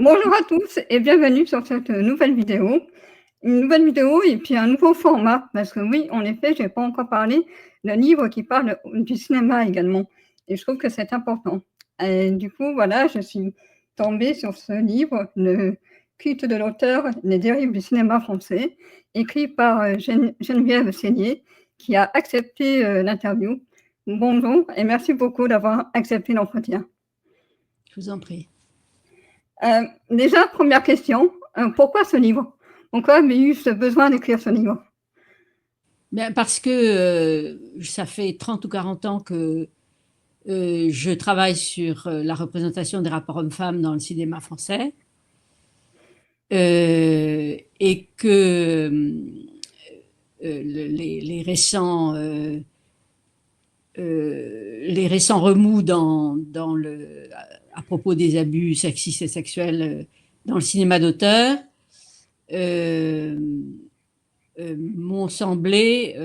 Bonjour à tous et bienvenue sur cette nouvelle vidéo. Une nouvelle vidéo et puis un nouveau format, parce que oui, en effet, je n'ai pas encore parlé d'un livre qui parle du cinéma également. Et je trouve que c'est important. Et du coup, voilà, je suis tombée sur ce livre, Le culte de l'auteur, les dérives du cinéma français, écrit par Geneviève Seigné, qui a accepté l'interview. Bonjour et merci beaucoup d'avoir accepté l'entretien. Je vous en prie. Déjà, première question, pourquoi ce livre? Pourquoi avez eu ce besoin d'écrire ce livre? Bien, parce que ça fait 30 ou 40 ans que je travaille sur la représentation des rapports hommes-femmes dans le cinéma français et que les récents remous à propos des abus sexistes et sexuels dans le cinéma d'auteur m'ont semblé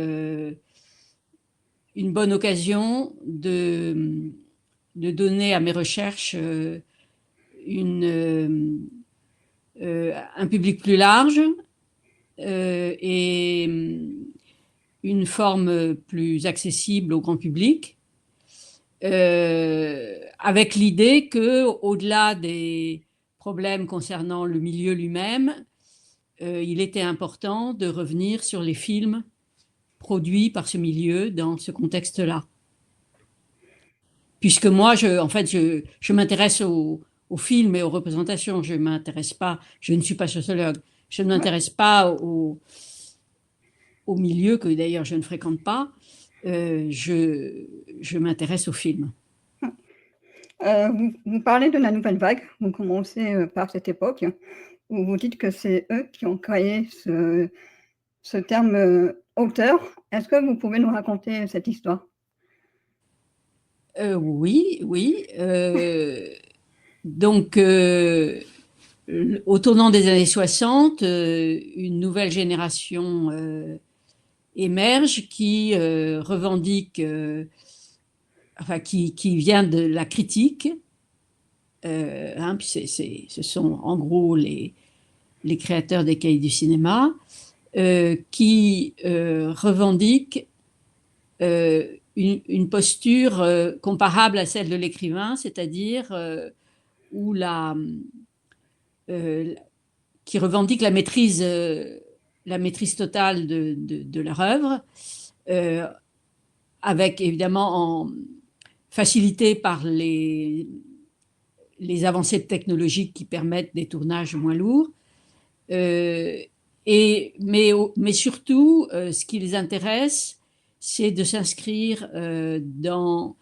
une bonne occasion de donner à mes recherches un public plus large et une forme plus accessible au grand public, avec l'idée que, au-delà des problèmes concernant le milieu lui-même, il était important de revenir sur les films produits par ce milieu dans ce contexte-là. Puisque moi, je m'intéresse aux films et aux représentations, je ne suis pas sociologue, je ne m'intéresse pas au milieu, que d'ailleurs je ne fréquente pas, je m'intéresse aux films. Vous parlez de la nouvelle vague, vous commencez par cette époque, où vous dites que c'est eux qui ont créé ce terme auteur. Est-ce que vous pouvez nous raconter cette histoire? Oui. Donc, au tournant des années 60, une nouvelle génération émerge qui revendique, qui vient de la critique, puis ce sont en gros les créateurs des cahiers du cinéma, qui revendiquent une posture comparable à celle de l'écrivain, c'est-à-dire qui revendique la maîtrise totale de leur œuvre, avec évidemment facilité par les avancées technologiques qui permettent des tournages moins lourds. Mais surtout, ce qui les intéresse, c'est de s'inscrire dans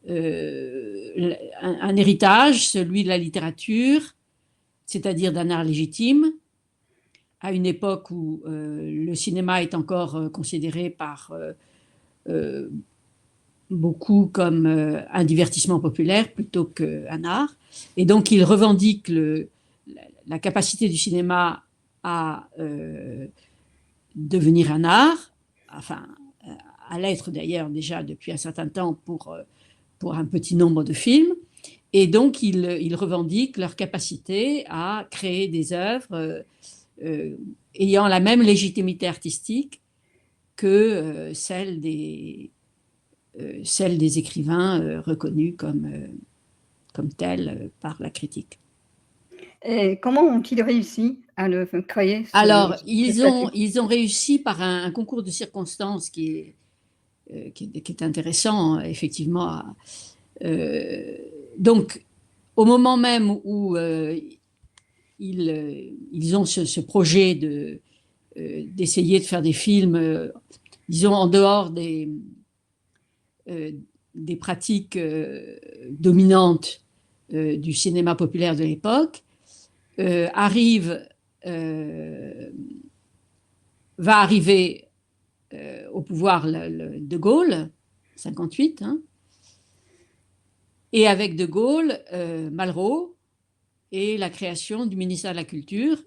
un héritage, celui de la littérature, c'est-à-dire d'un art légitime, à une époque où le cinéma est encore considéré par beaucoup comme un divertissement populaire plutôt qu'un art. Et donc, il revendique la capacité du cinéma à devenir un art, enfin, à l'être d'ailleurs déjà depuis un certain temps pour un petit nombre de films. Et donc, ils revendiquent leur capacité à créer des œuvres ayant la même légitimité artistique que celle des écrivains reconnus comme tels par la critique. Et comment ont-ils réussi à le créer? Alors, ils ont réussi par un concours de circonstances qui est intéressant, effectivement. Donc, au moment même où ils ont ce projet d'essayer de faire des films, disons, en dehors des pratiques dominantes du cinéma populaire de l'époque, va arriver au pouvoir De Gaulle, 58, et avec De Gaulle, Malraux et la création du ministère de la Culture,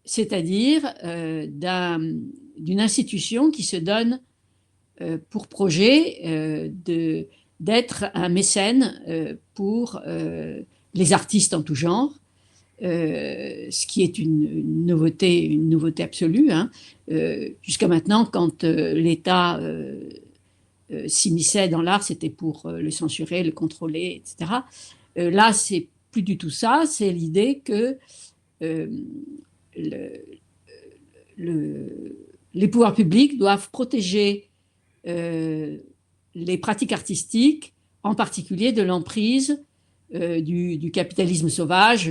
c'est-à-dire d'une institution qui se donne pour projet d'être un mécène pour les artistes en tout genre, ce qui est une nouveauté absolue, hein. Jusqu'à maintenant, quand l'État s'immisçait dans l'art, c'était pour le censurer, le contrôler, etc. Là, c'est plus du tout ça, c'est l'idée que euh, le, les pouvoirs publics doivent protéger les pratiques artistiques, en particulier de l'emprise du capitalisme sauvage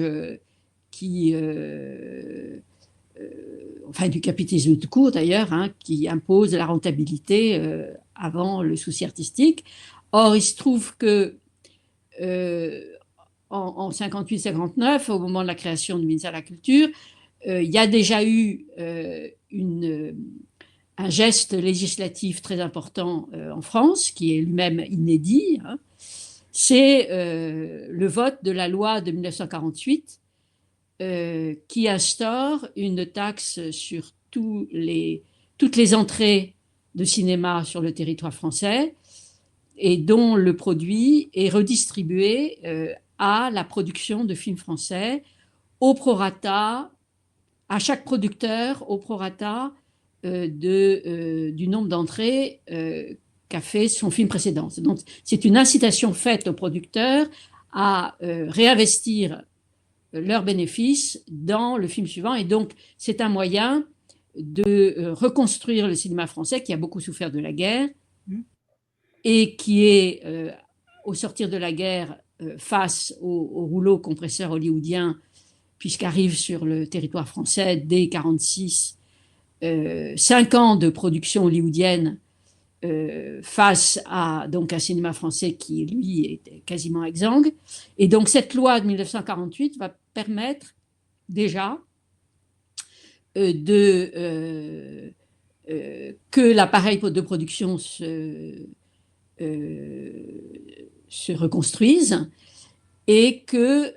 enfin du capitalisme tout court d'ailleurs, hein, qui impose la rentabilité avant le souci artistique. Or, il se trouve que en 58-59, au moment de la création du ministère de la Culture, il y a déjà eu un geste législatif très important en France, qui est lui-même inédit, hein. C'est le vote de la loi de 1948 qui instaure une taxe sur toutes les entrées de cinéma sur le territoire français et dont le produit est redistribué à la production de films français au prorata, à chaque producteur au prorata du nombre d'entrées qu'a fait son film précédent. Donc, c'est une incitation faite aux producteurs à réinvestir leurs bénéfices dans le film suivant. Et donc, c'est un moyen de reconstruire le cinéma français qui a beaucoup souffert de la guerre et qui est, au sortir de la guerre, face au rouleau compresseur hollywoodien, puisqu'arrive sur le territoire français dès 1946 5 ans de production hollywoodienne face à donc un cinéma français qui, lui, était quasiment exsangue. Et donc, cette loi de 1948 va permettre déjà que l'appareil de production se reconstruise et que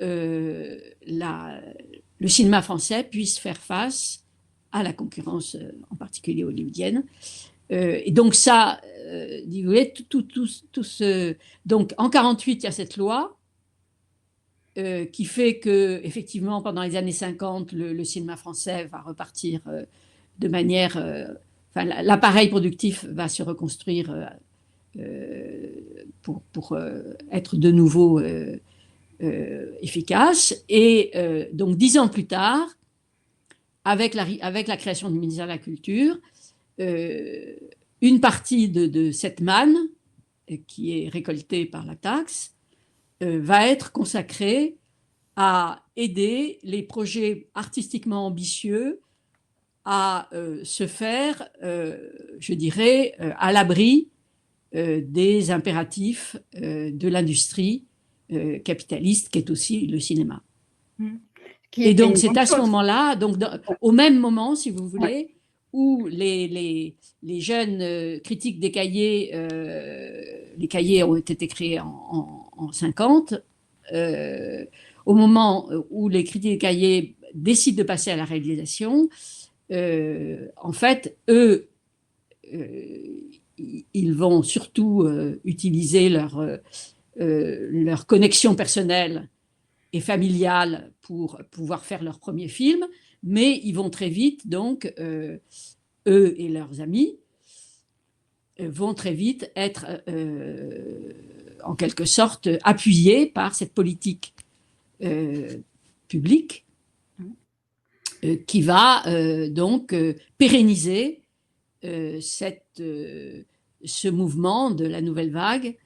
le cinéma français puisse faire face à la concurrence, en particulier hollywoodienne. Et donc ça, vous voyez, donc en 1948, il y a cette loi qui fait que, effectivement, pendant les années 50, le cinéma français va repartir de manière, enfin, l'appareil productif va se reconstruire pour être de nouveau efficace. Et donc 10 ans plus tard, avec la création du ministère de la Culture, une partie de cette manne qui est récoltée par la taxe va être consacrée à aider les projets artistiquement ambitieux à se faire, je dirais, à l'abri des impératifs de l'industrie capitaliste qui est aussi le cinéma. Et donc c'est à ce moment-là, donc au même moment, si vous voulez, où les jeunes critiques des cahiers, les cahiers ont été créés en 50, au moment où les critiques des cahiers décident de passer à la réalisation, en fait, eux, ils vont surtout utiliser leur connexion personnelle et familiale pour pouvoir faire leur premier film, mais ils vont très vite, donc, eux et leurs amis, vont très vite être, en quelque sorte, appuyés par cette politique publique qui va donc pérenniser ce mouvement de la nouvelle vague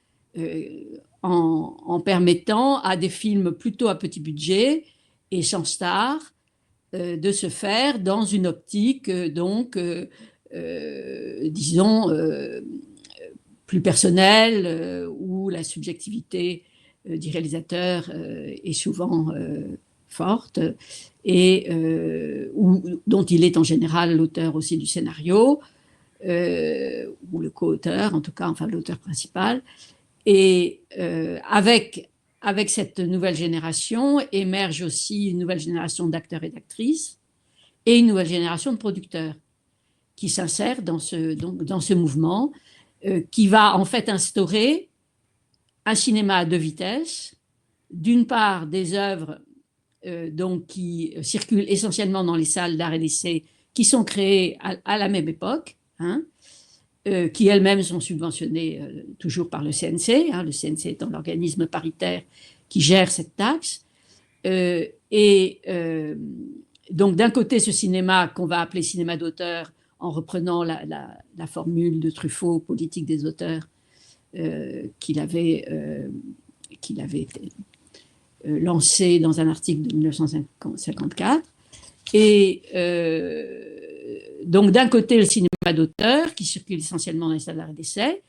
en permettant à des films plutôt à petit budget et sans star de se faire dans une optique donc disons plus personnelle où la subjectivité du réalisateur est souvent forte et dont il est en général l'auteur aussi du scénario ou le co-auteur en tout cas, enfin l'auteur principal. Et avec cette nouvelle génération émerge aussi une nouvelle génération d'acteurs et d'actrices et une nouvelle génération de producteurs qui s'insèrent dans ce mouvement qui va en fait instaurer un cinéma à deux vitesses. D'une part, des œuvres donc qui circulent essentiellement dans les salles d'art et d'essai qui sont créées à la même époque, hein, qui elles-mêmes sont subventionnées toujours par le CNC, hein, le CNC étant l'organisme paritaire qui gère cette taxe. Donc d'un côté ce cinéma qu'on va appeler cinéma d'auteur en reprenant la formule de Truffaut, politique des auteurs, qu'il avait lancé dans un article de 1954. Et donc d'un côté le cinéma d'auteur qui circule essentiellement dans les salles d'art et d'essai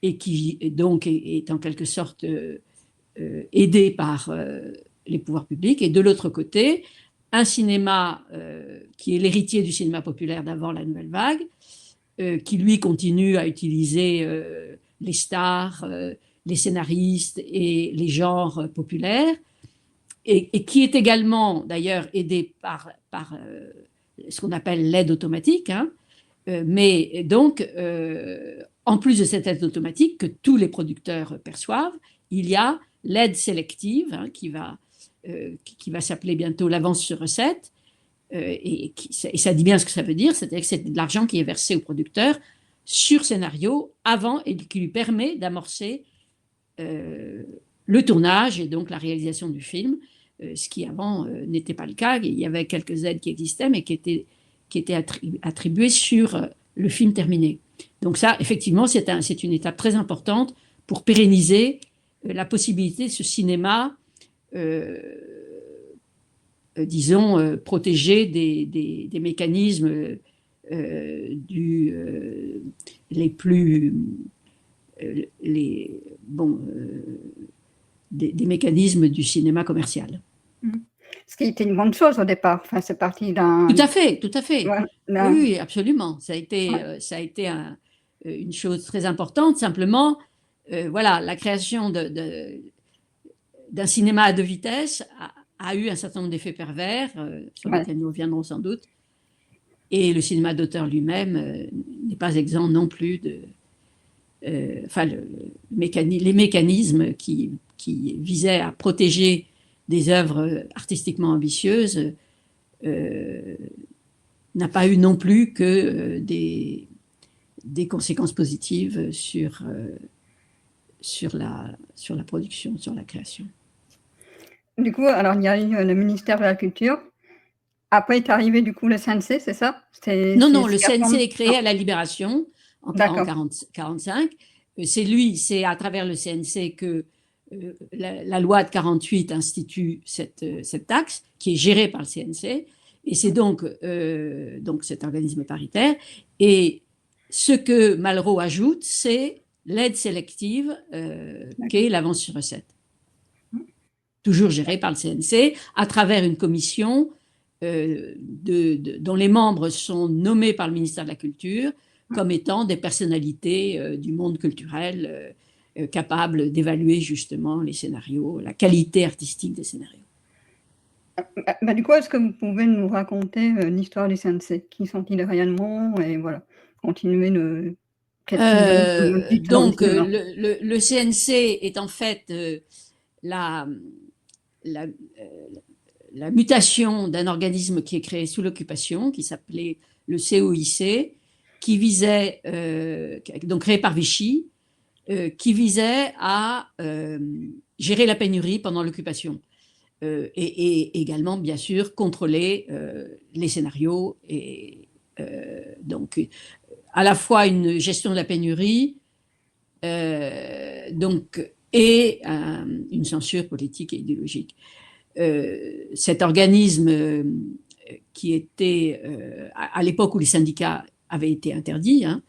et qui donc est en quelque sorte aidé par les pouvoirs publics, et de l'autre côté un cinéma qui est l'héritier du cinéma populaire d'avant la Nouvelle Vague, qui lui continue à utiliser les stars, les scénaristes et les genres populaires, et qui est également d'ailleurs aidé par ce qu'on appelle l'aide automatique, hein, mais donc en plus de cette aide automatique que tous les producteurs perçoivent, il y a l'aide sélective, hein, qui va s'appeler bientôt l'avance sur recette, et ça dit bien ce que ça veut dire, c'est-à-dire que c'est de l'argent qui est versé au producteur sur scénario avant et qui lui permet d'amorcer le tournage et donc la réalisation du film, ce qui avant n'était pas le cas. Il y avait quelques aides qui existaient, mais qui étaient attribuées sur le film terminé. Donc ça, effectivement, c'est une étape très importante pour pérenniser la possibilité de ce cinéma, disons, protégé des mécanismes les plus... des mécanismes du cinéma commercial. Ce qui était une bonne chose au départ. Enfin, c'est parti d'un... Tout à fait, tout à fait. Ouais, oui, absolument. Ça a été une chose très importante. Simplement, voilà, la création d'un cinéma à deux vitesses a eu un certain nombre d'effets pervers, sur lesquels nous reviendrons sans doute. Et le cinéma d'auteur lui-même n'est pas exempt non plus de... Enfin, les mécanismes qui visaient à protéger des œuvres artistiquement ambitieuses n'a pas eu non plus que des conséquences positives sur la production, sur la création. Du coup, alors il y a eu le ministère de la Culture. Après est arrivé du coup le CNC, c'est ça? Non, le CNC est créé à la Libération en 1945. C'est à travers le CNC que la loi de 48 institue cette taxe qui est gérée par le CNC, et c'est donc cet organisme paritaire. Et ce que Malraux ajoute, c'est l'aide sélective qu'est l'avance sur recette, toujours gérée par le CNC à travers une commission dont les membres sont nommés par le ministère de la Culture comme étant des personnalités du monde culturel capables d'évaluer justement les scénarios, la qualité artistique des scénarios. Du coup, est-ce que vous pouvez nous raconter l'histoire du CNC? Qui sont-ils réellement? Et voilà, continuer de... Donc, le CNC est en fait la mutation d'un organisme qui est créé sous l'occupation, qui s'appelait le COIC, qui visait, donc créé par Vichy, qui visait à gérer la pénurie pendant l'occupation, et également, bien sûr, contrôler les scénarios, et donc à la fois une gestion de la pénurie et une censure politique et idéologique. Cet organisme qui était, à l'époque où les syndicats avaient été interdits, hein,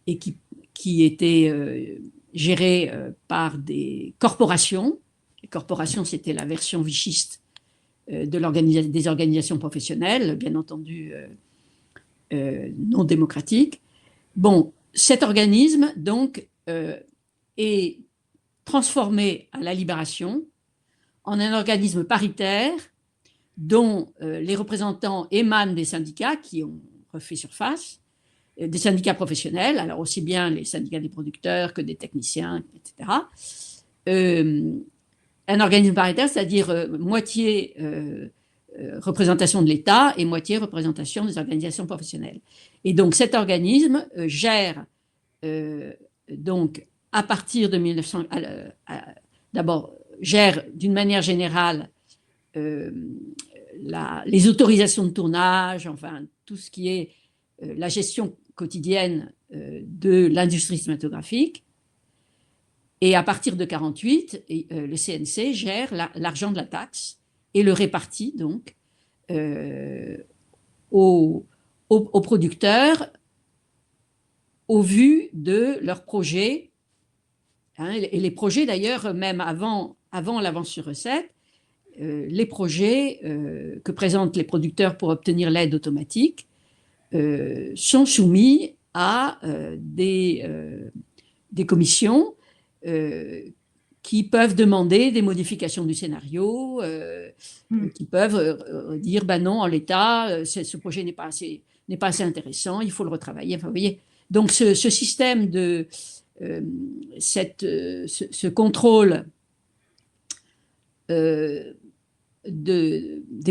et qui était géré par des corporations. Les corporations, c'était la version vichiste des organisations professionnelles, bien entendu non démocratiques. Bon, cet organisme, donc, est transformé à la Libération en un organisme paritaire dont les représentants émanent des syndicats qui ont refait surface, des syndicats professionnels, alors aussi bien les syndicats des producteurs que des techniciens, etc. un organisme paritaire, c'est-à-dire moitié représentation de l'État et moitié représentation des organisations professionnelles. Et donc cet organisme gère donc à partir de 1900, d'abord gère d'une manière générale les autorisations de tournage, enfin tout ce qui est la gestion quotidienne de l'industrie cinématographique. Et à partir de 1948, le CNC gère l'argent de la taxe et le répartit donc aux producteurs au vu de leurs projets. Hein, et les projets d'ailleurs, même avant l'avance sur recette, les projets que présentent les producteurs pour obtenir l'aide automatique sont soumis à des commissions qui peuvent demander des modifications du scénario, qui peuvent dire ben non, en l'état, ce projet n'est pas assez intéressant, il faut le retravailler. Enfin, vous voyez, donc ce système de ce contrôle des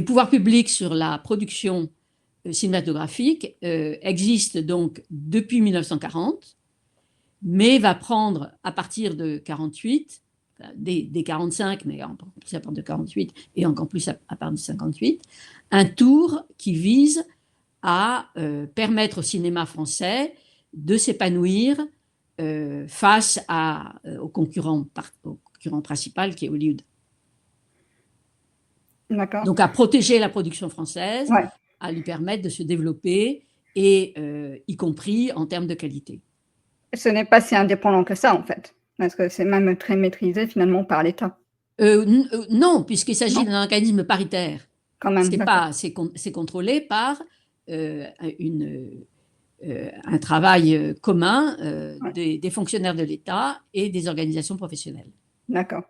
pouvoirs publics sur la production cinématographique existe donc depuis 1940, mais va prendre à partir de 1948, dès 1945, mais encore plus à partir de 1948 et encore plus à partir de 1958, un tour qui vise à permettre au cinéma français de s'épanouir face au concurrent principal qui est Hollywood. D'accord. Donc à protéger la production française, ouais. à lui permettre de se développer, et y compris en termes de qualité. Ce n'est pas si indépendant que ça, en fait, parce que c'est même très maîtrisé finalement par l'État. Non, puisqu'il s'agit d'un organisme paritaire. Quand même. C'est contrôlé par un travail commun des fonctionnaires de l'État et des organisations professionnelles. D'accord.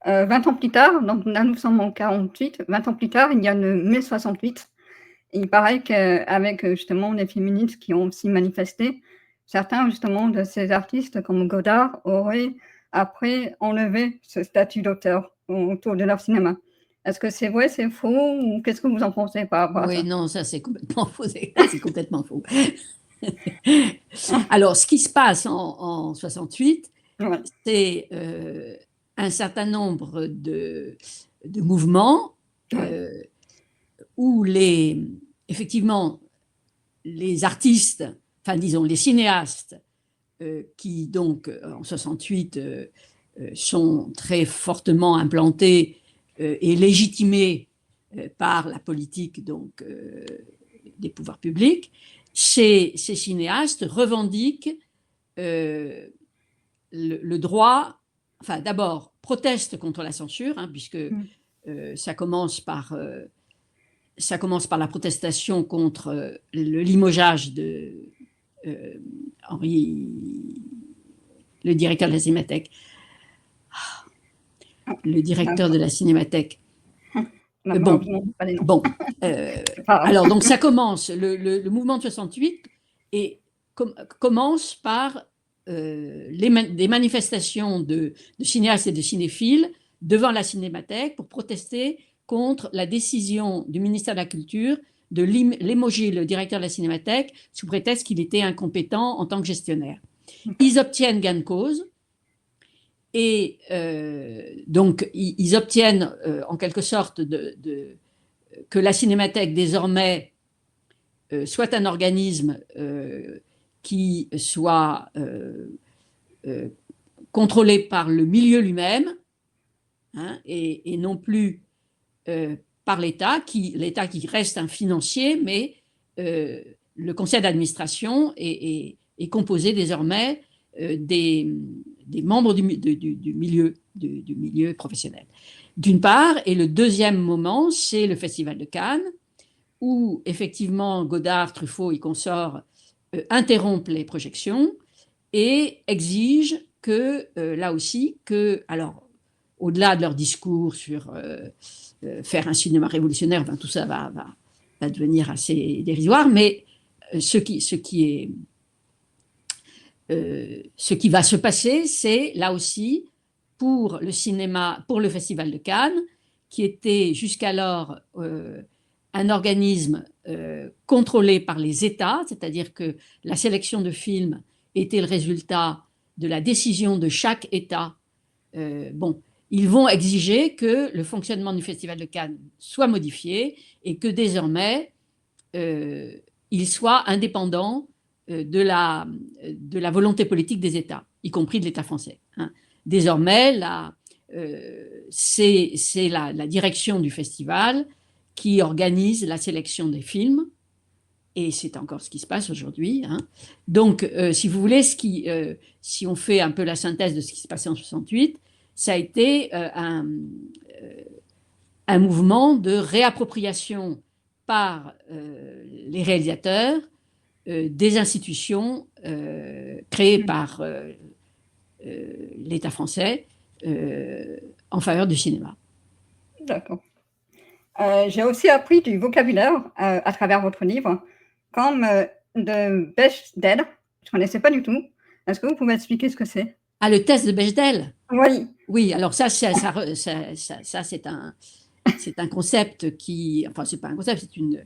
20 ans plus tard, donc là nous sommes en 1948, 20 ans plus tard, il y a le mai 68. Et il paraît qu'avec justement les féministes qui ont aussi manifesté, certains justement de ces artistes comme Godard auraient après enlevé ce statut d'auteur autour de leur cinéma. Est-ce que c'est vrai, c'est faux, ou qu'est-ce que vous en pensez par rapport à ça? Oui, non, ça c'est complètement faux. C'est complètement faux. Alors, ce qui se passe en 68, Ouais. c'est un certain nombre de mouvements où effectivement, les artistes, enfin disons les cinéastes, qui donc en 68 sont très fortement implantés et légitimés par la politique donc des pouvoirs publics, ces cinéastes revendiquent le droit, enfin d'abord protestent contre la censure, hein, puisque ça commence par la protestation contre le limogeage de Henri, le directeur de la Cinémathèque. Le directeur de la Cinémathèque. Alors, donc ça commence, le mouvement de 68 commence par des manifestations de cinéastes et de cinéphiles devant la Cinémathèque pour protester contre la décision du ministère de la Culture de limoger le directeur de la Cinémathèque sous prétexte qu'il était incompétent en tant que gestionnaire. Ils obtiennent gain de cause. Et donc, ils obtiennent en quelque sorte que la Cinémathèque désormais soit un organisme qui soit contrôlé par le milieu lui-même, hein, et non plus par l'État qui reste un financier, mais le conseil d'administration est composé désormais des membres du milieu professionnel. D'une part, et le deuxième moment, c'est le Festival de Cannes, où effectivement Godard, Truffaut et consorts interrompent les projections et exigent que, là aussi, alors, au-delà de leur discours sur faire un cinéma révolutionnaire, ben, tout ça va devenir assez dérisoire, mais ce qui va se passer, c'est là aussi pour le cinéma, pour le Festival de Cannes, qui était jusqu'alors un organisme contrôlé par les États, c'est-à-dire que la sélection de films était le résultat de la décision de chaque État. Bon, ils vont exiger que le fonctionnement du Festival de Cannes soit modifié et que désormais il soit indépendant de la volonté politique des États, y compris de l'État français. Hein. Désormais, c'est la direction du festival qui organise la sélection des films, et c'est encore ce qui se passe aujourd'hui. Hein. Donc, si vous voulez, si on fait un peu la synthèse de ce qui se passait en 68, ça a été un mouvement de réappropriation par les réalisateurs des institutions créées par l'État français en faveur du cinéma. D'accord. J'ai aussi appris du vocabulaire à travers votre livre, comme de Bechdel. Je ne connaissais pas du tout. Est-ce que vous pouvez expliquer ce que c'est? Ah, le test de Bechdel? Oui. Oui, alors ça c'est un concept qui... Enfin, c'est pas un concept, c'est une...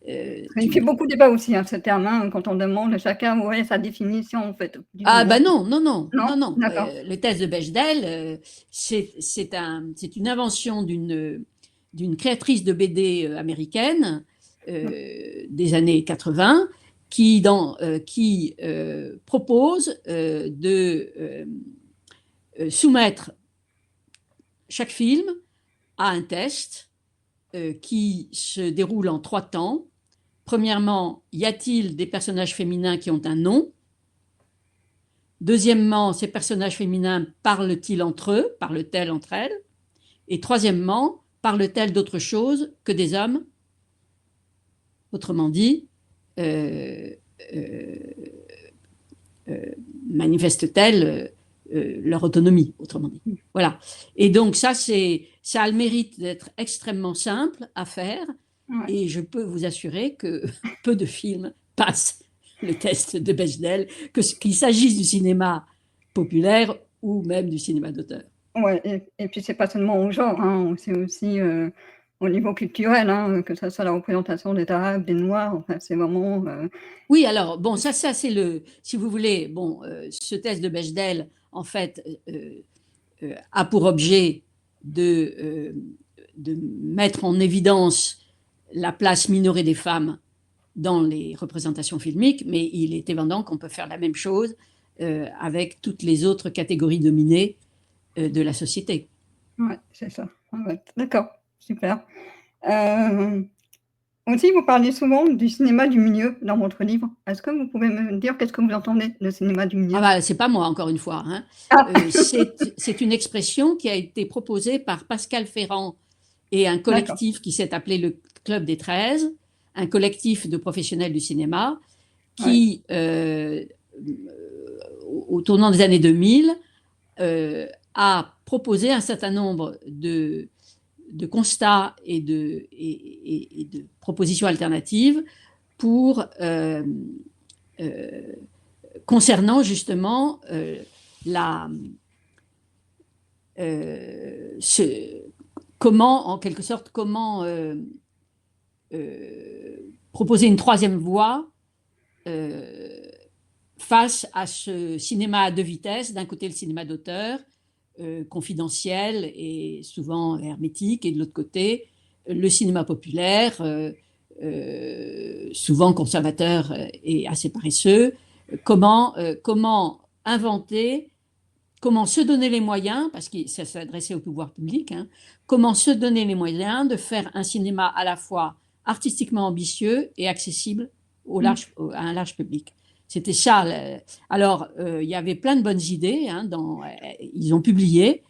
Il fait beaucoup de débat aussi, hein, ce terme, hein, quand on demande à chacun sa définition, en fait. Ah, ben non. Non? D'accord. Le test de Bechdel, c'est une invention d'une créatrice de BD américaine des années 80 qui propose de soumettre chaque film à un test qui se déroule en 3 temps. Premièrement, y a-t-il des personnages féminins qui ont un nom? Deuxièmement, ces personnages féminins parlent-ils entre eux? Parlent-elles entre elles? Et troisièmement, parlent-elles d'autre chose que des hommes? Autrement dit, manifestent-elles leur autonomie, autrement dit. Voilà. Et donc ça a le mérite d'être extrêmement simple à faire, et je peux vous assurer que peu de films passent le test de Bechdel, qu'il s'agisse du cinéma populaire ou même du cinéma d'auteur. Ouais, et puis c'est pas seulement au genre, hein, c'est aussi au niveau culturel, hein, que ça soit la représentation des Arabes, des Noirs, enfin c'est vraiment... Oui, alors, bon, ça c'est si vous voulez, bon, ce test de Bechdel, en fait, a pour objet de mettre en évidence la place minorée des femmes dans les représentations filmiques, mais il est évident qu'on peut faire la même chose avec toutes les autres catégories dominées de la société. Oui, c'est ça. Ouais. D'accord, super. Aussi, vous parlez souvent du cinéma du milieu dans votre livre. Est-ce que vous pouvez me dire qu'est-ce que vous entendez, le cinéma du milieu? Ah bah, c'est pas moi, encore une fois. Hein. Ah. C'est une expression qui a été proposée par Pascal Ferrand et un collectif qui s'est appelé le Club des 13, un collectif de professionnels du cinéma qui, au tournant des années 2000, a proposé un certain nombre de constats et de propositions alternatives pour concernant justement comment, en quelque sorte, proposer une troisième voie face à ce cinéma à 2 vitesses, d'un côté le cinéma d'auteur, confidentiel et souvent hermétique, et de l'autre côté, le cinéma populaire, souvent conservateur et assez paresseux. Comment inventer, comment se donner les moyens, parce que ça s'adressait au pouvoir public, hein, comment se donner les moyens de faire un cinéma à la fois artistiquement ambitieux et accessible à un large public. C'était ça. Alors, il y avait plein de bonnes idées. Hein, ils ont publié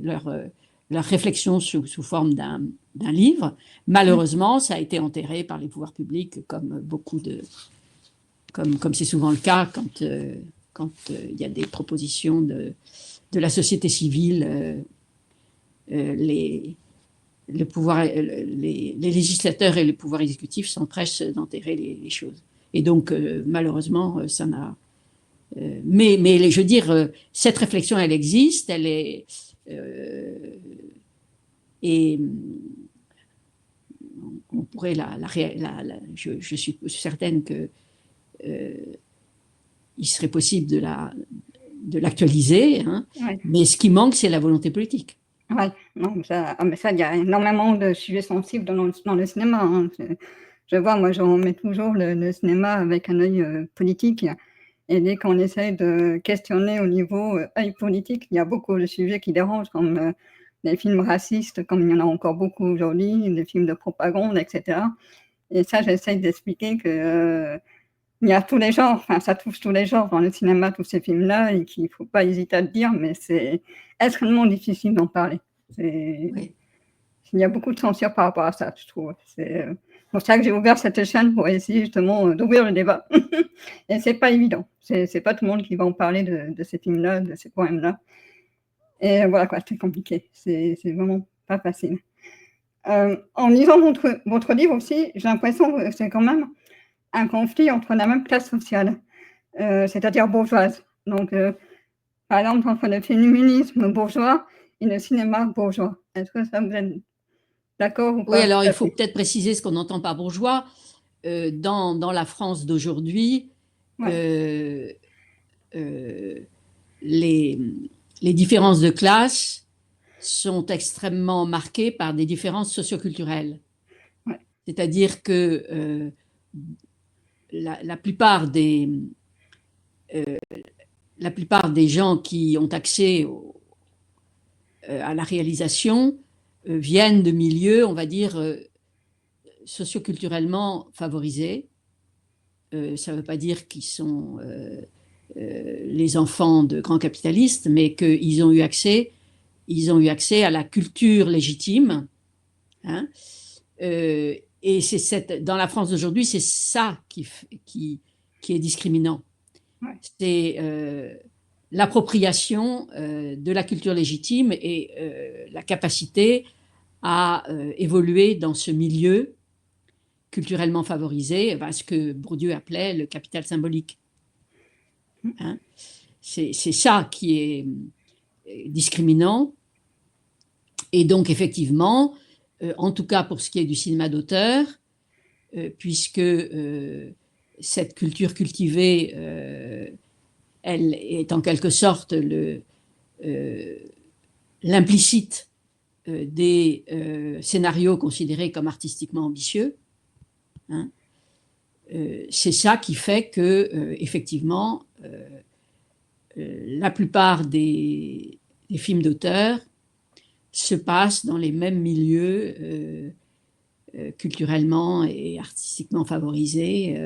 leur réflexion sous forme d'un livre. Malheureusement, ça a été enterré par les pouvoirs publics, comme c'est souvent le cas quand il y a des propositions de la société civile. Les législateurs et les pouvoirs exécutifs s'empressent d'enterrer les choses. Et donc, malheureusement, ça n'a mais je veux dire, cette réflexion, elle existe, elle est, et on pourrait je suis certaine que il serait possible de l'actualiser, hein, Ouais. mais ce qui manque, c'est la volonté politique. Ouais, non, mais ça, il y a énormément de sujets sensibles dans le cinéma, hein. Je vois, moi, je remets toujours le cinéma avec un œil, politique et dès qu'on essaie de questionner au niveau, œil politique, il y a beaucoup de sujets qui dérangent comme, les films racistes, comme il y en a encore beaucoup aujourd'hui, les films de propagande et cetera et ça, j'essaye d'expliquer que, il y a tous les genres, enfin, ça touche tous les genres dans le cinéma, tous ces films-là et qu'il ne faut pas hésiter à le dire, mais c'est extrêmement difficile d'en parler. C'est Oui. Il y a beaucoup de censure par rapport à ça, je trouve. C'est pour ça que j'ai ouvert cette chaîne pour essayer justement, d'ouvrir le débat et c'est pas évident. C'est pas tout le monde qui va en parler de ces films-là, de ces poèmes-là et voilà quoi, c'est compliqué. C'est vraiment pas facile. En lisant votre livre aussi, j'ai l'impression que c'est quand même un conflit entre la même classe sociale, c'est-à-dire bourgeoise. Donc, par exemple, entre le féminisme bourgeois et le cinéma bourgeois. Est-ce que ça vous êtes d'accord ou Oui, pas tout alors il à faut fait? peut-être préciser ce qu'on entend par bourgeois. Dans la France d'aujourd'hui, Ouais, euh, euh, les, les différences de classe sont extrêmement marquées par des différences socioculturelles. ouais. C'est-à-dire que la plupart euh, la plupart des gens qui ont accès à la réalisation viennent de milieux, on va dire, socioculturellement favorisés. Ça ne veut pas dire qu'ils sont les enfants de grands capitalistes, mais qu'ils ils ont eu accès à la culture légitime. Hein, et dans la France d'aujourd'hui, c'est ça qui est discriminant. Ouais. C'est l'appropriation de la culture légitime et la capacité à évoluer dans ce milieu culturellement favorisé, ce que Bourdieu appelait le capital symbolique. Mmh. Hein. C'est ça qui est discriminant. Et donc, effectivement, en tout cas pour ce qui est du cinéma d'auteur, puisque cette culture cultivée, elle est en quelque sorte l'implicite des scénarios considérés comme artistiquement ambitieux. Hein. C'est ça qui fait que, effectivement, la plupart des films d'auteur se passent dans les mêmes milieux culturellement et artistiquement favorisés,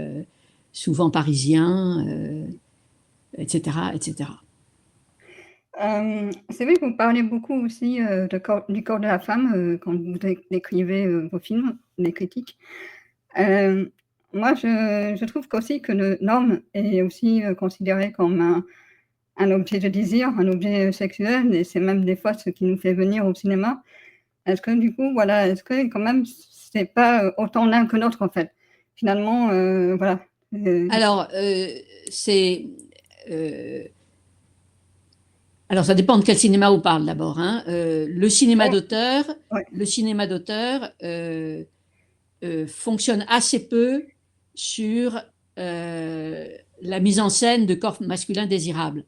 souvent parisiens, etc., etc. C'est vrai que vous parlez beaucoup aussi, du corps de la femme, quand vous décrivez, vos films, les critiques. Hem, Moi, je trouve qu'aussi que l'homme est aussi, considéré comme un objet de désir, un objet, sexuel et c'est même des fois ce qui nous fait venir au cinéma. Est-ce que du coup, voilà, est-ce que quand même c'est pas, autant l'un que l'autre en fait? Finalement, voilà, Alors, c'est. euh, alors, ça dépend de quel cinéma on parle d'abord. Hein. oh, ouais, Le cinéma d'auteur fonctionne assez peu sur la mise en scène de corps masculins désirables.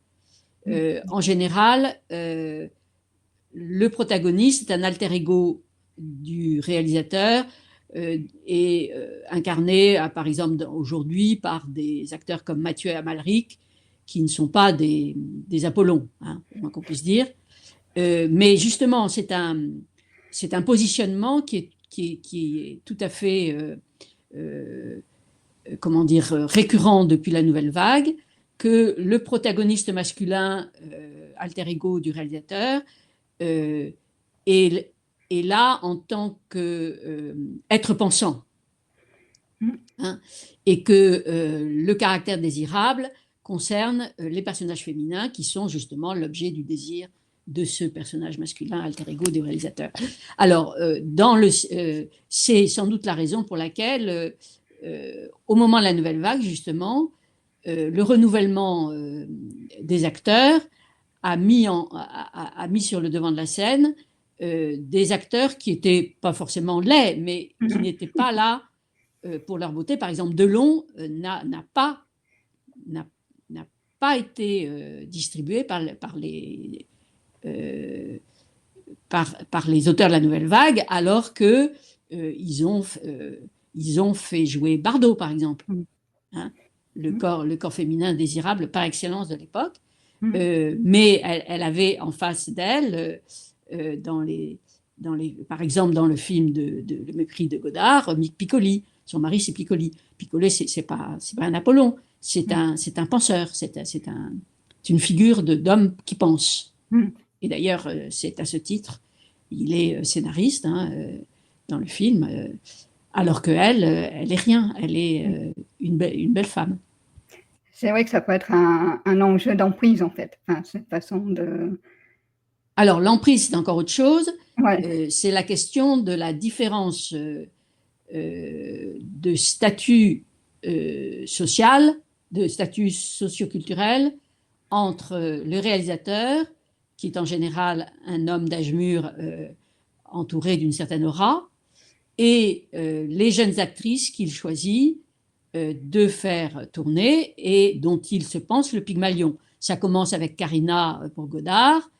mmh, En général, le protagoniste est un alter ego du réalisateur et incarné, par exemple, aujourd'hui par des acteurs comme Mathieu Amalric, qui ne sont pas des Apollons, hein, pour moins qu'on puisse dire. Mais justement, c'est un positionnement qui est tout à fait, euh, comment dire, récurrent depuis la nouvelle vague, que le protagoniste masculin, alter ego du réalisateur, euh, est, est là en tant qu'être pensant. mmh, Hein, et que le caractère désirable concerne les personnages féminins qui sont justement l'objet du désir de ce personnage masculin alter ego du réalisateur. Alors, c'est sans doute la raison pour laquelle, au moment de la nouvelle vague, justement, le renouvellement des acteurs a mis sur le devant de la scène des acteurs qui n'étaient pas forcément laids, mais qui n'étaient pas là pour leur beauté. Par exemple, Delon n'a pas été distribué par les auteurs de la Nouvelle Vague, alors que ils ont fait jouer Bardot, par exemple, hein, le corps féminin désirable par excellence de l'époque. Mais elle avait en face d'elle, par exemple dans le film Le Mépris de Godard, Mick Piccoli. Son mari, c'est Piccoli. Piccoli, c'est pas un Apollon, c'est un penseur, c'est une figure d'homme qui pense. Et d'ailleurs, c'est à ce titre, il est scénariste dans le film, alors qu'elle, elle est rien, elle est une belle femme. C'est vrai que ça peut être un enjeu d'emprise, en fait, enfin, cette façon de... Alors, l'emprise, c'est encore autre chose. Ouais. C'est la question de la différence de statut social, de statut socioculturel entre le réalisateur, qui est en général un homme d'âge mûr entouré d'une certaine aura, et les jeunes actrices qu'il choisit de faire tourner et dont il se pense le Pygmalion. Ça commence avec Karina pour Godard,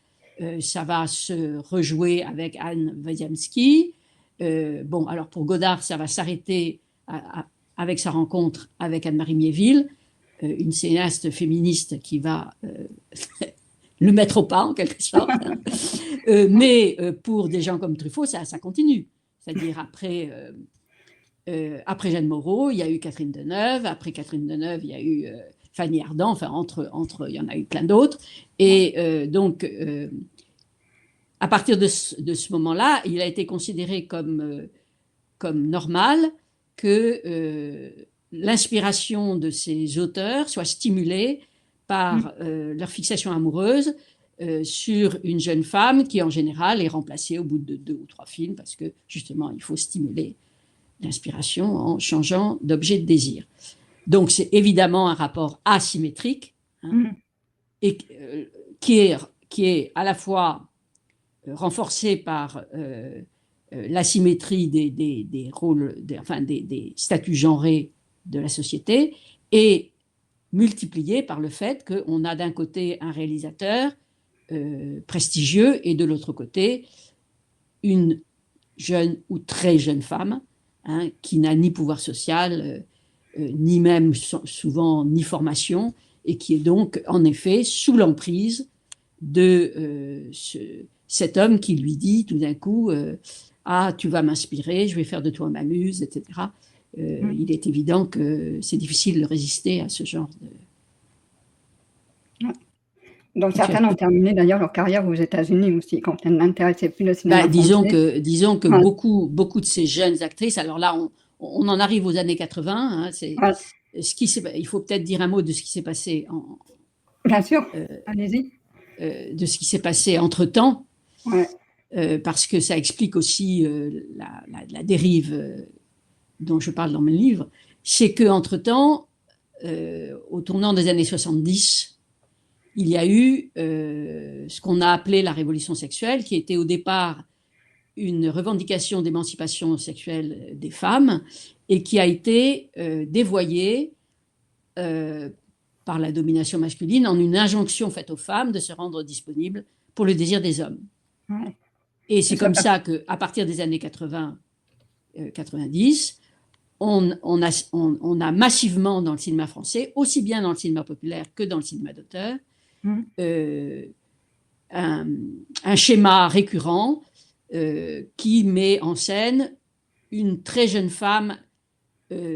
ça va se rejouer avec Anne Wadiamski. Bon, alors pour Godard, ça va s'arrêter avec sa rencontre avec Anne-Marie Miéville, une cinéaste féministe qui va le mettre au pas en quelque sorte. Mais pour des gens comme Truffaut, ça continue. C'est-à-dire après Jeanne Moreau, il y a eu Catherine Deneuve. Après Catherine Deneuve, il y a eu Fanny Ardant. Enfin, il y en a eu plein d'autres. Et donc, à partir de ce moment-là, il a été considéré comme normal que l'inspiration de ces auteurs soit stimulée par leur fixation amoureuse sur une jeune femme qui, en général, est remplacée au bout de 2 ou 3 films parce que, justement, il faut stimuler l'inspiration en changeant d'objet de désir. Donc, c'est évidemment un rapport asymétrique et qui est à la fois renforcé par l'asymétrie des rôles, des statuts genrés de la société et multiplié par le fait qu'on a d'un côté un réalisateur prestigieux et de l'autre côté une jeune ou très jeune femme qui n'a ni pouvoir social, ni même souvent ni formation, et qui est donc en effet sous l'emprise de cet homme qui lui dit tout d'un coup ah, tu vas m'inspirer, je vais faire de toi ma muse, etc. Il est évident que c'est difficile de résister à ce genre de... Donc certaines ont terminé d'ailleurs leur carrière aux États-Unis aussi, quand elles n'intéressaient plus le cinéma disons français. que ouais. beaucoup de ces jeunes actrices, alors là on en arrive aux années 80, Ouais. Il faut peut-être dire un mot de ce qui s'est passé Bien sûr, allez-y. De ce qui s'est passé entre-temps, ouais. Parce que ça explique aussi la dérive dont je parle dans mes livres. C'est qu'entre-temps, au tournant des années 70, il y a eu ce qu'on a appelé la révolution sexuelle, qui était au départ une revendication d'émancipation sexuelle des femmes et qui a été dévoyée par la domination masculine en une injonction faite aux femmes de se rendre disponibles pour le désir des hommes. Ouais. Et c'est comme ça qu'à partir des années 80-90, on a massivement dans le cinéma français, aussi bien dans le cinéma populaire que dans le cinéma d'auteur, un schéma récurrent qui met en scène une très jeune femme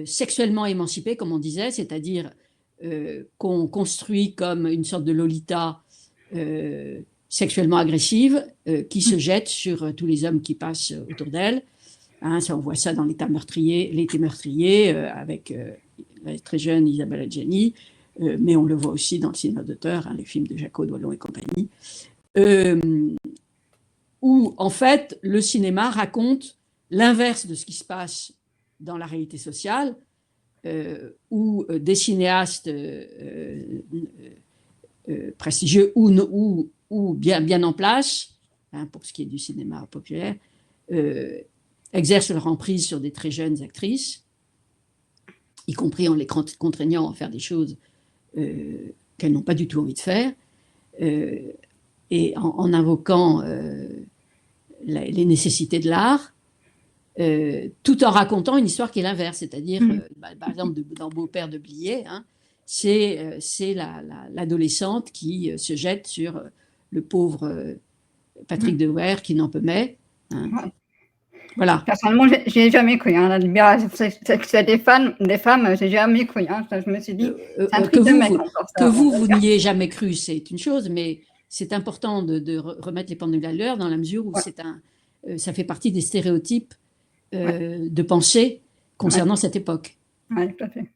sexuellement émancipée, comme on disait, c'est-à-dire qu'on construit comme une sorte de Lolita sexuellement agressive qui se jette sur tous les hommes qui passent autour d'elle. Ça, on voit ça dans L'été meurtrier avec la très jeune Isabelle Adjani, mais on le voit aussi dans le cinéma d'auteur, les films de Jacques Doillon et compagnie, où en fait le cinéma raconte l'inverse de ce qui se passe dans la réalité sociale, où des cinéastes prestigieux ou bien en place, hein, pour ce qui est du cinéma populaire, exercent leur emprise sur des très jeunes actrices, y compris en les contraignant à faire des choses qu'elles n'ont pas du tout envie de faire, et en invoquant les nécessités de l'art, tout en racontant une histoire qui est l'inverse, c'est-à-dire, par exemple, dans Beau-père de Blier, hein, c'est l'adolescente qui se jette sur le pauvre Patrick Dewaere qui n'en peut mais. Hein. Ouais. Voilà. Personnellement, je n'ai jamais cru. Hein, la libération sexuelle des femmes, je n'ai jamais cru. Hein. Je me suis dit, c'est un truc de mec encore. Que vous n'y ayez jamais cru, c'est une chose, mais c'est important de remettre les pendules à l'heure dans la mesure où ça fait partie des stéréotypes de pensée concernant cette époque. Oui, tout à fait.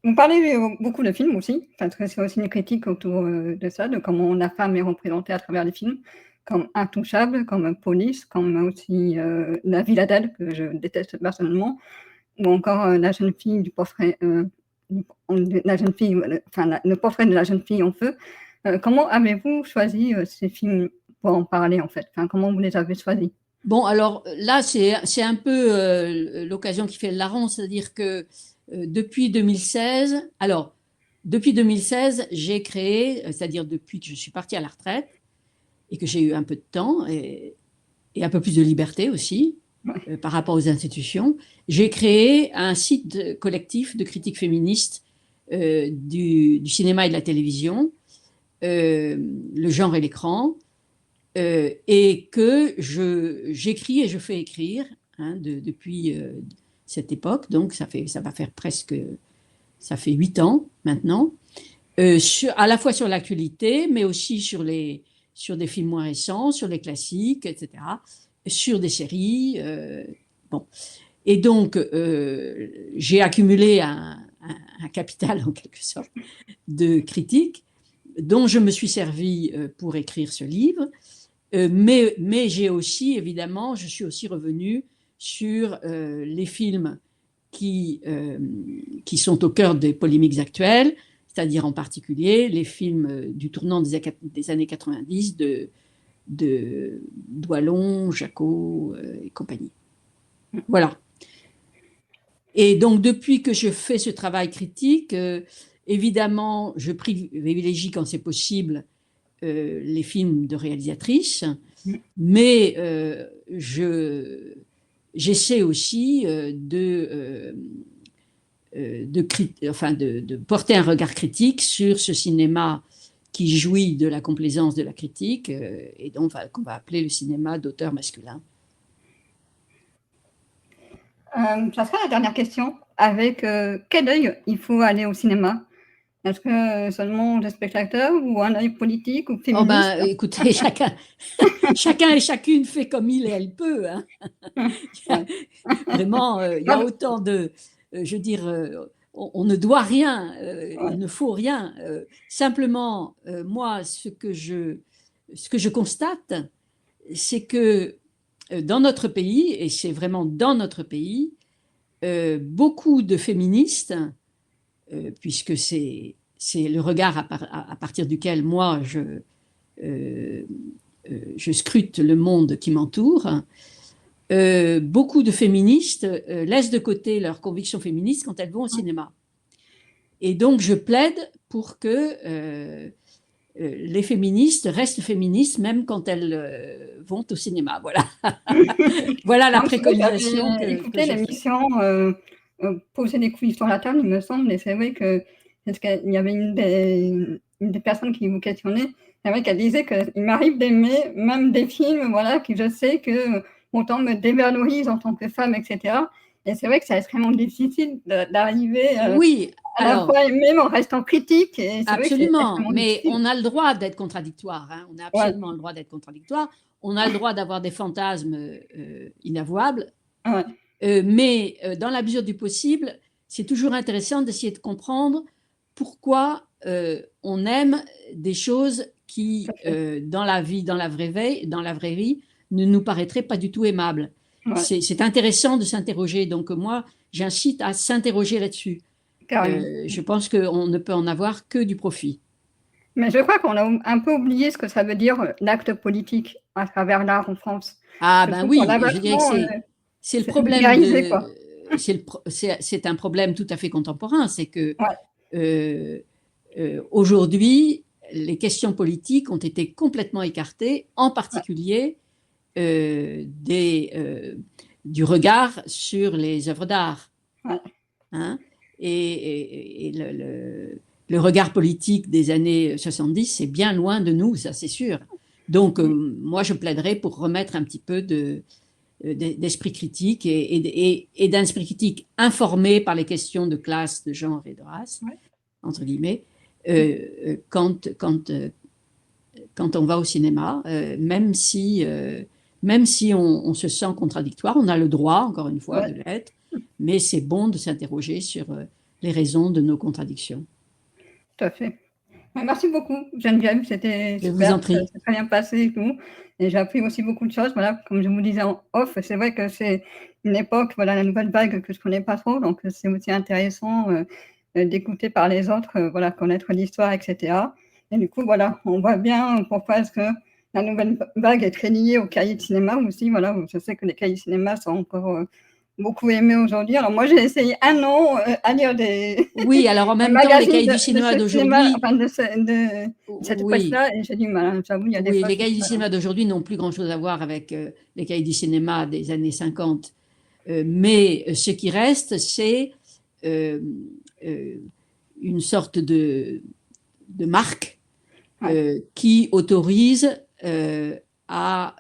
Vous parlez beaucoup de films aussi, parce que c'est aussi une critique autour de ça, de comment la femme est représentée à travers les films, comme Intouchable, comme Police, comme aussi La Vie d'Adèle, que je déteste personnellement, ou encore la jeune fille du portrait, la jeune fille, le portrait de la jeune fille en feu. Comment avez-vous choisi ces films pour en parler en fait? Comment vous les avez choisis? Bon, alors là, c'est un peu l'occasion qui fait le larron, c'est-à-dire que depuis 2016, j'ai créé, c'est-à-dire depuis que je suis partie à la retraite et que j'ai eu un peu de temps et un peu plus de liberté aussi par rapport aux institutions, j'ai créé un site collectif de critiques féministes du cinéma et de la télévision, le genre et l'écran, et que j'écris et je fais écrire depuis cette époque, donc ça fait 8 ans maintenant, à la fois sur l'actualité, mais aussi sur des films moins récents, sur les classiques, etc., sur des séries. Bon. Et donc, j'ai accumulé un capital, en quelque sorte, de critiques dont je me suis servi pour écrire ce livre. Mais j'ai aussi, évidemment, je suis aussi revenue sur les films qui sont au cœur des polémiques actuelles, c'est-à-dire en particulier les films du tournant des années 90 de Doillon, Jacot et compagnie. Voilà. Et donc, depuis que je fais ce travail critique, évidemment, je privilégie quand c'est possible les films de réalisatrices, mais j'essaie aussi de porter un regard critique sur ce cinéma qui jouit de la complaisance de la critique et donc qu'on va appeler le cinéma d'auteur masculin. Ça sera la dernière question. Avec quel œil il faut aller au cinéma? Est-ce que seulement des spectateurs ou un œil politique ou féministe? Oh ben, écoutez, chacun et chacune fait comme il et elle peut. Hein. Vraiment, il y a autant de... je veux dire, on ne doit rien, il ne faut rien. Simplement, moi, ce que je constate, c'est que dans notre pays, et c'est vraiment dans notre pays, beaucoup de féministes, puisque c'est le regard à partir duquel moi je scrute le monde qui m'entoure, beaucoup de féministes laissent de côté leurs convictions féministes quand elles vont au cinéma. Et donc je plaide pour que les féministes restent féministes même quand elles vont au cinéma. Voilà, voilà la préconisation que écoutez l'émission Poser des couilles sur la table, il me semble, et c'est vrai que parce qu'il y avait une des personnes qui vous questionnait, c'est vrai qu'elle disait qu'il m'arrive d'aimer même des films, voilà, que je sais que autant me dévalorise en tant que femme, etc. Et c'est vrai que c'est extrêmement difficile d'arriver à la fois aimer en restant critique. Et absolument, mais on a le droit d'être contradictoire. Hein. On a absolument le droit d'être contradictoire. On a le droit d'avoir des fantasmes inavouables. Ouais. Mais dans la mesure du possible, c'est toujours intéressant d'essayer de comprendre pourquoi on aime des choses qui, dans la vraie vie, ne nous paraîtraient pas du tout aimables. Ouais. C'est intéressant de s'interroger. Donc moi, j'incite à s'interroger là-dessus. carrément. Je pense qu'on ne peut en avoir que du profit. Mais je crois qu'on a un peu oublié ce que ça veut dire, l'acte politique à travers l'art en France. Ah Je ben trouve qu'on oui, a je dirais que vachement, c'est le c'est problème vulgarisé, quoi. c'est un problème tout à fait contemporain, c'est que Ouais, aujourd'hui, les questions politiques ont été complètement écartées, en ouais, particulier du regard sur les œuvres d'art. ouais. Hein, et le regard politique des années 70, c'est bien loin de nous, ça c'est sûr. Donc, Mmh. moi, je plaiderais pour remettre un petit peu d'esprit critique et d'esprit critique informé par les questions de classe, de genre et de race, Ouais. entre guillemets, Mmh. quand on va au cinéma, même si on se sent contradictoire, on a le droit, encore une fois, de Ouais, l'être, mais c'est bon de s'interroger sur les raisons de nos contradictions. tout à fait. Ouais, merci beaucoup Geneviève, c'était Je vous en super, ça prie. s'est très bien passé et tout et j'ai appris aussi beaucoup de choses, voilà, comme je vous disais en off, c'est vrai que c'est une époque, voilà, la nouvelle vague que je connais pas trop, donc c'est aussi intéressant, d'écouter par les autres, voilà, connaître l'histoire et cetera et du coup, voilà, on voit bien pourquoi est-ce que la nouvelle vague est très liée aux cahiers de cinéma aussi, voilà, je sais que les cahiers de cinéma sont encore, beaucoup aimés aujourd'hui. Alors moi, j'ai essayé 1 an, à lire des Oui, alors en des même temps, les magazines cahiers du de cinéma ce cinéma, d'aujourd'hui, enfin de cette oui, époque-là et j'ai du mal, hein. J'avoue, il y a des oui, fois, les j'ai du cahiers du mal, hein. cinéma d'aujourd'hui n'ont plus grand-chose à voir avec les cahiers du cinéma des années 50. Mais ce qui reste, c'est euh, euh, une sorte de marque Ouais, qui autorise à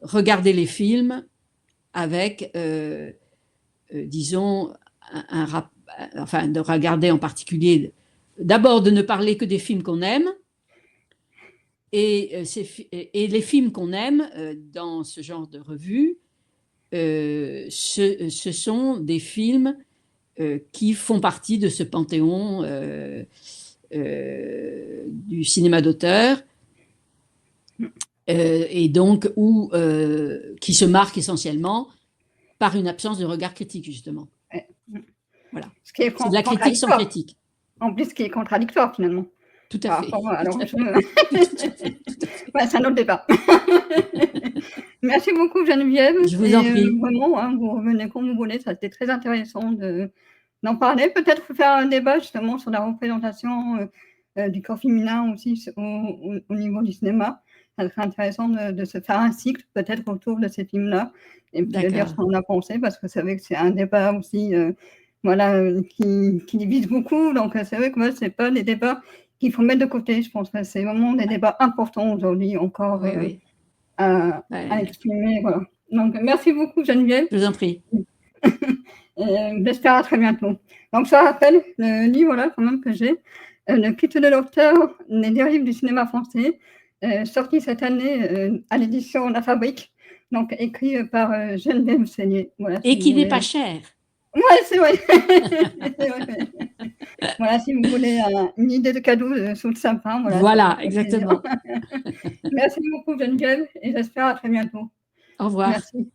regarder les films avec, disons, enfin, de regarder en particulier, d'abord de ne parler que des films qu'on aime, et les films qu'on aime dans ce genre de revue, ce sont des films qui font partie de ce panthéon du cinéma d'auteur, et donc qui se marque essentiellement par une absence de regard critique, justement. ouais. Mmh. Voilà. Ce qui est C'est de la critique sans contradictoire. critique. En plus, ce qui est contradictoire finalement, Tout à par fait. rapport à Tout à l'enjeu. fait. Tout à fait. Tout à fait. Ouais, c'est un autre débat. Merci beaucoup Geneviève Je vous en et prie. vraiment, hein, vous revenez quand vous voulez, ça a été très intéressant d'en parler. Peut-être faire un débat justement sur la représentation, du corps féminin aussi au niveau du cinéma. Ça serait intéressant de se faire un cycle peut-être autour de ces films-là et puis de dire ce D'accord. qu'on en a pensé parce que c'est vrai que c'est un débat aussi, voilà, qui divise beaucoup donc c'est vrai que moi, c'est pas des débats qu'il faut mettre de côté. Je pense que c'est vraiment des débats importants aujourd'hui encore, Oui, oui. à Ben, exprimer, voilà. Donc merci beaucoup Geneviève je vous en prie. et j'espère à très bientôt. Donc ça rappelle le livre là quand même que j'ai, Le culte de l'auteur, les dérives du cinéma français, sorti cette année, à l'édition La Fabrique, donc écrit, par, Geneviève Seigner. Voilà Et si vous qui n'est voulez pas cher. ouais, c'est vrai. C'est vrai. Voilà si vous voulez, une idée de cadeau, sous le sapin, voilà, ça Voilà, ferait plaisir. exactement. Merci beaucoup Geneviève et j'espère à très bientôt. Au revoir. Merci.